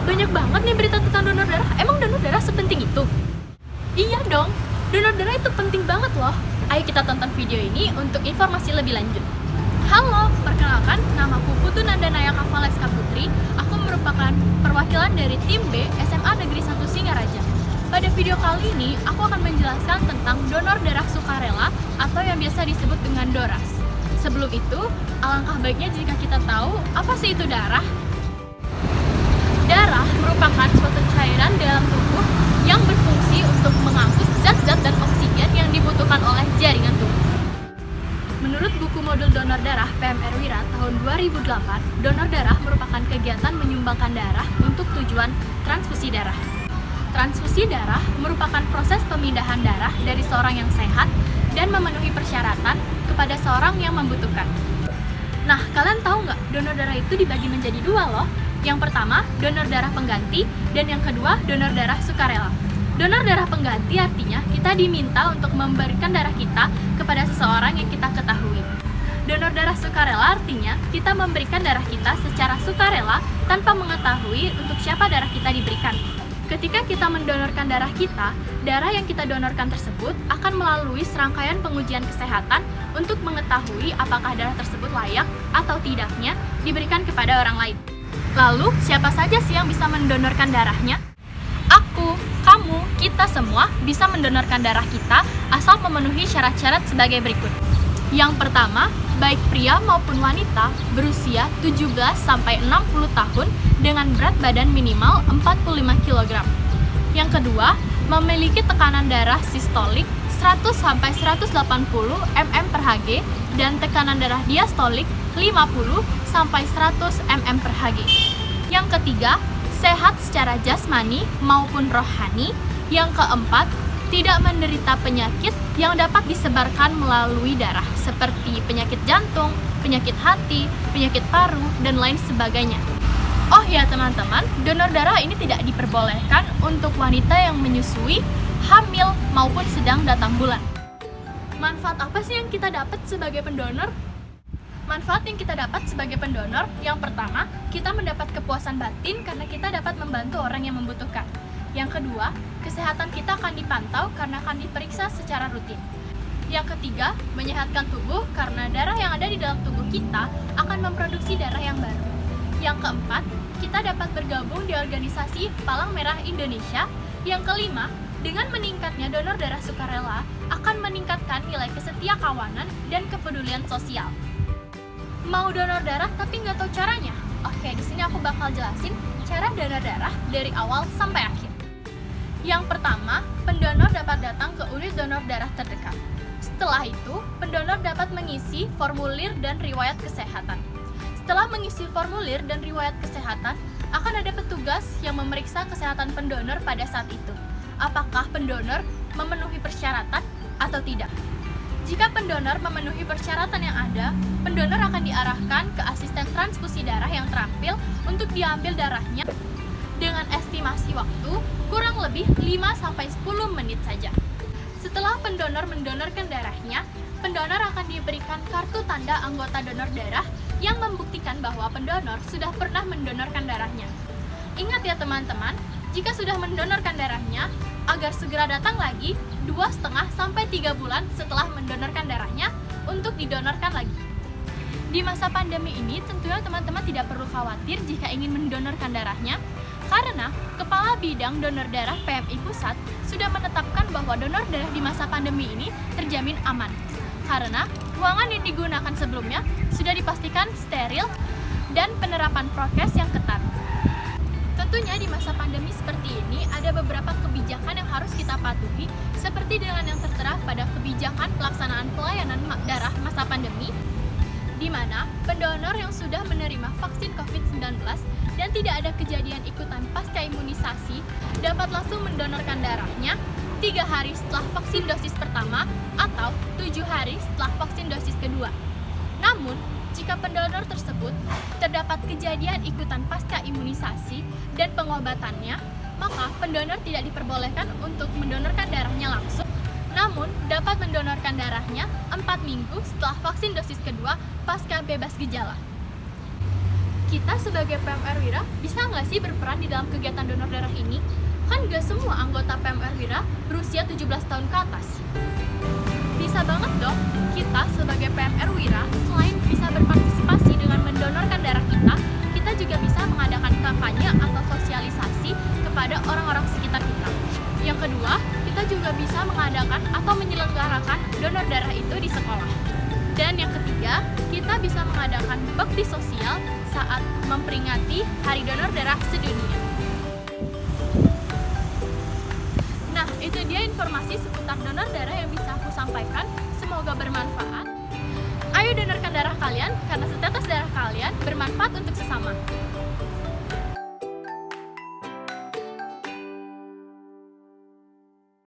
Banyak banget nih berita tentang donor darah. Emang donor darah sepenting itu? Iya dong, donor darah itu penting banget loh. Ayo kita tonton video ini untuk informasi lebih lanjut. Halo, perkenalkan, namaku Putu Nandanaya Kavaleska Putri. Aku merupakan perwakilan dari tim B SMA Negeri 1 Singaraja. Pada video kali ini, aku akan menjelaskan tentang donor darah sukarela atau yang biasa disebut dengan DORAS. Sebelum itu, alangkah baiknya jika kita tahu apa sih itu darah. Darah merupakan suatu cairan dalam tubuh yang berfungsi untuk mengangkut zat-zat dan oksigen yang dibutuhkan oleh jaringan tubuh. Menurut buku modul donor darah PMR Wira tahun 2008, donor darah merupakan kegiatan menyumbangkan darah untuk tujuan transfusi darah. Transfusi darah merupakan proses pemindahan darah dari seorang yang sehat dan memenuhi persyaratan kepada seorang yang membutuhkan. Nah, kalian tahu nggak, donor darah itu dibagi menjadi dua loh. Yang pertama, donor darah pengganti, dan yang kedua, donor darah sukarela. Donor darah pengganti artinya kita diminta untuk memberikan darah kita kepada seseorang yang kita ketahui. Donor darah sukarela artinya kita memberikan darah kita secara sukarela tanpa mengetahui untuk siapa darah kita diberikan. Ketika kita mendonorkan darah kita, darah yang kita donorkan tersebut akan melalui serangkaian pengujian kesehatan untuk mengetahui apakah darah tersebut layak atau tidaknya diberikan kepada orang lain. Lalu, siapa saja sih yang bisa mendonorkan darahnya? Aku, kamu, kita semua bisa mendonorkan darah kita asal memenuhi syarat-syarat sebagai berikut. Yang pertama, baik pria maupun wanita berusia 17-60 tahun dengan berat badan minimal 45 kg. Yang kedua, memiliki tekanan darah sistolik 100-180 mm per Hg dan tekanan darah diastolik 50-100 mm per Hg. Yang ketiga, sehat secara jasmani maupun rohani. Yang keempat, tidak menderita penyakit yang dapat disebarkan melalui darah seperti penyakit jantung, penyakit hati, penyakit paru, dan lain sebagainya. Oh ya teman-teman, donor darah ini tidak diperbolehkan untuk wanita yang menyusui, hamil, maupun sedang datang bulan. Manfaat apa sih yang kita dapat sebagai pendonor? Manfaat yang kita dapat sebagai pendonor, yang pertama, kita mendapat kepuasan batin karena kita dapat membantu orang yang membutuhkan. Yang kedua, kesehatan kita akan dipantau karena akan diperiksa secara rutin. Yang ketiga, menyehatkan tubuh karena darah yang ada di dalam tubuh kita akan memproduksi darah yang baru. Yang keempat, kita dapat bergabung di organisasi Palang Merah Indonesia. Yang kelima, dengan meningkatnya donor darah sukarela akan meningkatkan nilai kesetiakawanan dan kepedulian sosial. Mau donor darah tapi nggak tahu caranya? Oke, di sini aku bakal jelasin cara donor darah dari awal sampai akhir. Yang pertama, pendonor dapat datang ke unit donor darah terdekat. Setelah itu, pendonor dapat mengisi formulir dan riwayat kesehatan. Setelah mengisi formulir dan riwayat kesehatan, akan ada petugas yang memeriksa kesehatan pendonor pada saat itu. Apakah pendonor memenuhi persyaratan atau tidak? Jika pendonor memenuhi persyaratan yang ada, pendonor akan diarahkan ke asisten transfusi darah yang terampil untuk diambil darahnya dengan estimasi waktu kurang lebih 5-10 menit saja. Setelah pendonor mendonorkan darahnya, pendonor akan diberikan kartu tanda anggota donor darah yang membuktikan bahwa pendonor sudah pernah mendonorkan darahnya. Ingat ya teman-teman, jika sudah mendonorkan darahnya, agar segera datang lagi 2,5-3 bulan setelah mendonorkan darahnya untuk didonorkan lagi. Di masa pandemi ini, tentunya teman-teman tidak perlu khawatir jika ingin mendonorkan darahnya, karena Kepala Bidang Donor Darah PMI Pusat sudah menetapkan bahwa donor darah di masa pandemi ini terjamin aman. Karena ruangan yang digunakan sebelumnya sudah dipastikan steril dan penerapan prokes yang ketat. Tentunya di masa pandemi seperti ini ada beberapa kebijakan yang harus kita patuhi, seperti dengan yang tertera pada kebijakan pelaksanaan pelayanan darah masa pandemi, di mana pendonor yang sudah menerima vaksin COVID-19 dan tidak ada kejadian ikutan pasca imunisasi dapat langsung mendonorkan darahnya 3 hari setelah vaksin dosis pertama atau 7 hari setelah vaksin dosis kedua. Namun, jika pendonor tersebut terdapat kejadian ikutan pasca imunisasi dan pengobatannya, maka pendonor tidak diperbolehkan untuk mendonorkan darahnya langsung, namun dapat mendonorkan darahnya 4 minggu setelah vaksin dosis kedua pasca bebas gejala. kita sebagai PMR Wira bisa nggak sih berperan di dalam kegiatan donor darah ini? Kan nggak semua anggota PMR Wira berusia 17 tahun ke atas. Bisa banget dong, kita sebagai PMR Wira selain bisa berpartisipasi dengan mendonorkan darah kita juga bisa mengadakan kampanye atau sosialisasi kepada orang-orang sekitar kita. Yang kedua, kita juga bisa mengadakan atau menyelenggarakan donor darah itu di sekolah. Dan yang ketiga, kita bisa mengadakan bakti sosial saat memperingati Hari Donor Darah Sedunia. Nah, itu dia informasi seputar donor darah yang bisa aku sampaikan. Semoga bermanfaat. Ayo donorkan darah kalian, karena setetes darah kalian bermanfaat untuk sesama.